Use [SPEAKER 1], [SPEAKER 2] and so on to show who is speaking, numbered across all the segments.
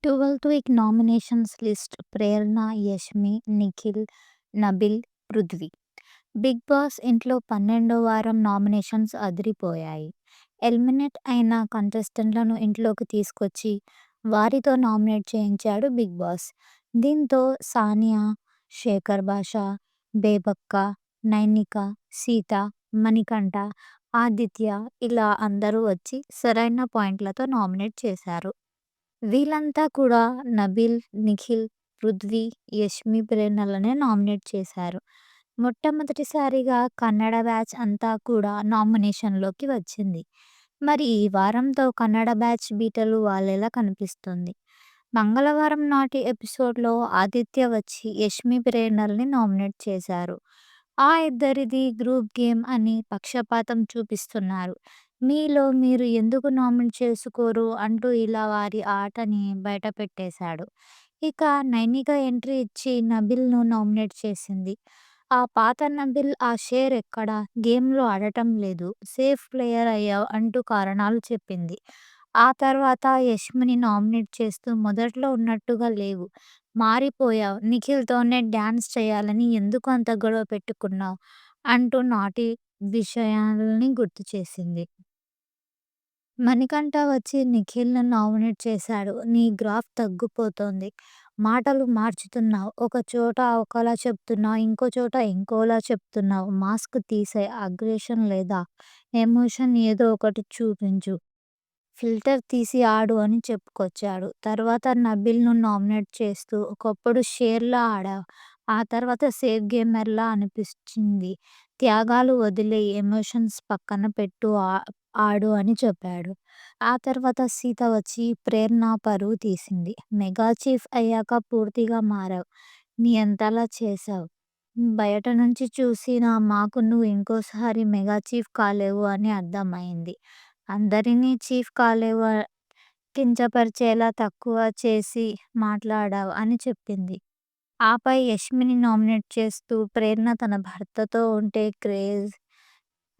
[SPEAKER 1] 12th week nominations list ప్రేరణ, Yashmi, Nikhil, Nabil, Prithvi. 'Big boss' ఇంట్లో 12వ వారం nominations అదిరిపోయాయి. Eliminate అయిన కంటెస్టెంట్లను ఇంట్లోకి తీసుకొచ్చి వారితో నామినేట్ చేయించాడు 'బిగ్ బాస్'. దీంతో సానియా, శేఖర్ భాష, బేబక్క, నైనిక, సీత, మణికంఠ, ఆదిత్య ఇలా అందరూ వచ్చి సరైన పాయింట్లతో నామినేట్ చేశారు. వీళ్ళంతా కూడా నబిల్, నిఖిల్, పృథ్వీ, యష్మి, ప్రేరణలనే నామినేట్ చేశారు. మొట్టమొదటిసారిగా కన్నడ బ్యాచ్ అంతా కూడా నామినేషన్‌లోకి వచ్చింది. మరి ఈ వారంతో కన్నడ బ్యాచ్ బీటలు వాలేలా కనిపిస్తుంది. మంగళవారం నాటి ఎపిసోడ్‌లో ఆదిత్య వచ్చి యష్మి, ప్రేరణల్ని నామినేట్ చేశారు. ఆ ఇద్దరిది గ్రూప్ గేమ్ అని పక్షపాతం చూపిస్తున్నారు. మీలో మీరు ఎందుకు నామినేట్ చేసుకోరు అంటూ ఇలా వారి ఆటని బయటపెట్టేశాడు. ఇక నైనిక ఎంట్రీ ఇచ్చి నబిల్‌ను నామినేట్ చేసింది. ఆ పాత నబిల్ ఆ షేర్ ఎక్కడ? గేమ్‌లో ఆడటం లేదు. సేఫ్ ప్లేయర్ అయ్యావు అంటూ కారణాలు చెప్పింది. ఆ తర్వాత యష్మిని నామినేట్ చేస్తూ మొదట్లో ఉన్నట్టుగా లేవు. మారిపోయావు. నిఖిల్‌తోనే డాన్స్ చేయాలని ఎందుకు అంత గొడవ పెట్టుకున్నావు? అంటూ నాటి విషయాల్ని గుర్తు చేసింది. మణికంఠ వచ్చి నిఖిల్‌ను నామినేట్ చేశాడు. నీ గ్రాఫ్ తగ్గిపోతోంది. మాటలు మార్చుతున్నావు. ఒక చోట ఒకలా చెప్తున్నావు. ఇంకో చోట ఇంకోలా చెప్తున్నావు. మాస్క్ తీసేయ్. అగ్రెషన్ లేదా ఎమోషన్ ఏదో ఒకటి చూపించు. ఫిల్టర్ తీసి ఆడు అని చెప్పుకొచ్చాడు. తర్వాత నబిల్‌ను నామినేట్ చేస్తూ ఒకప్పుడు షేర్‌లా ఆడావు. ఆ తర్వాత సేఫ్ గేమర్‌లా అనిపించింది. త్యాగాలు వదిలేయి. ఎమోషన్స్ పక్కన పెట్టు ఆడు అని చెప్పాడు. ఆ తర్వాత సీత వచ్చి ప్రేరణ పరువు తీసింది. మెగా చీఫ్ అయ్యాక పూర్తిగా మారావు. నీ ఎంతలా చేశావు. బయట నుంచి చూసిన మాకు నువ్వు ఇంకోసారి మెగా చీఫ్ కాలేవు అని అర్థమైంది. అందరినీ చీఫ్ కాలేవు కించపరిచేలా తక్కువ చేసి మాట్లాడావు అని చెప్పింది. ఆపై యష్మిని నామినేట్ చేస్తూ ప్రేరణ తన భర్తతో ఉంటే క్రేజ్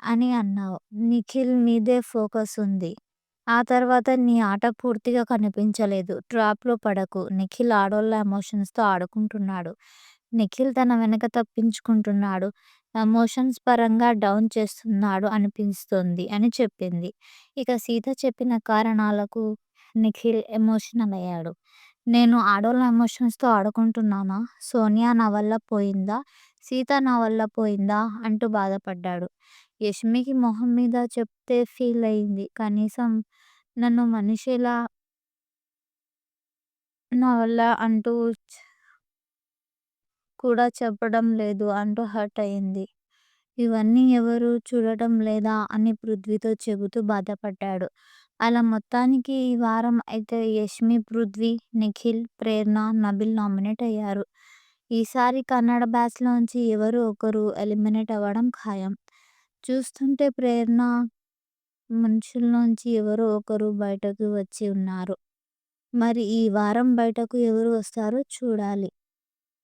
[SPEAKER 1] అని అన్నావు. నిఖిల్ మీదే ఫోకస్ ఉంది. ఆ తర్వాత నీ ఆట పూర్తిగా కనిపించలేదు. ట్రాప్‌లో పడకు. నిఖిల్ ఆడోళ్ళ ఎమోషన్స్‌తో ఆడుకుంటున్నాడు. నిఖిల్ తన వెనక తప్పించుకుంటున్నాడు. ఎమోషన్స్ పరంగా డౌన్ చేస్తున్నాడు అనిపిస్తోంది అని చెప్పింది. ఇక సీత చెప్పిన కారణాలకు నిఖిల్ ఎమోషనల్ అయ్యాడు. నేను ఆడోళ్ళ ఎమోషన్స్‌తో ఆడుకుంటున్నానా? సోనియా నా వల్ల పోయిందా? సీత నా వల్ల పోయిందా? అంటూ బాధపడ్డాడు. యష్మికి మొహం మీద చెప్తే ఫీల్ అయింది. కనీసం నన్ను మనిషిలా నా వల్ల అంటూ కూడా చెప్పడం లేదు అంటూ హర్ట్ అయింది. ఇవన్నీ ఎవరు చూడటం లేదా అని పృథ్వీతో చెబుతూ బాధపడ్డాడు. అలా మొత్తానికి ఈ వారం అయితే యష్మి, పృథ్వీ, నిఖిల్, ప్రేరణ, నబిల్ నామినేట్ అయ్యారు. ఈసారి కన్నడ బ్యాచ్‌లోంచి ఎవరో ఒకరు ఎలిమినేట్ అవ్వడం ఖాయం. చూస్తుంటే ప్రేరణ మనుషుల్లోంచి ఎవరో ఒకరు బయటకు వచ్చి ఉన్నారు. మరి ఈ వారం బయటకు ఎవరు వస్తారో చూడాలి.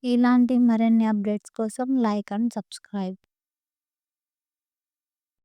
[SPEAKER 1] ఇలాంటి మరిన్ని అప్డేట్స్ కోసం లైక్ అండ్ సబ్స్క్రైబ్.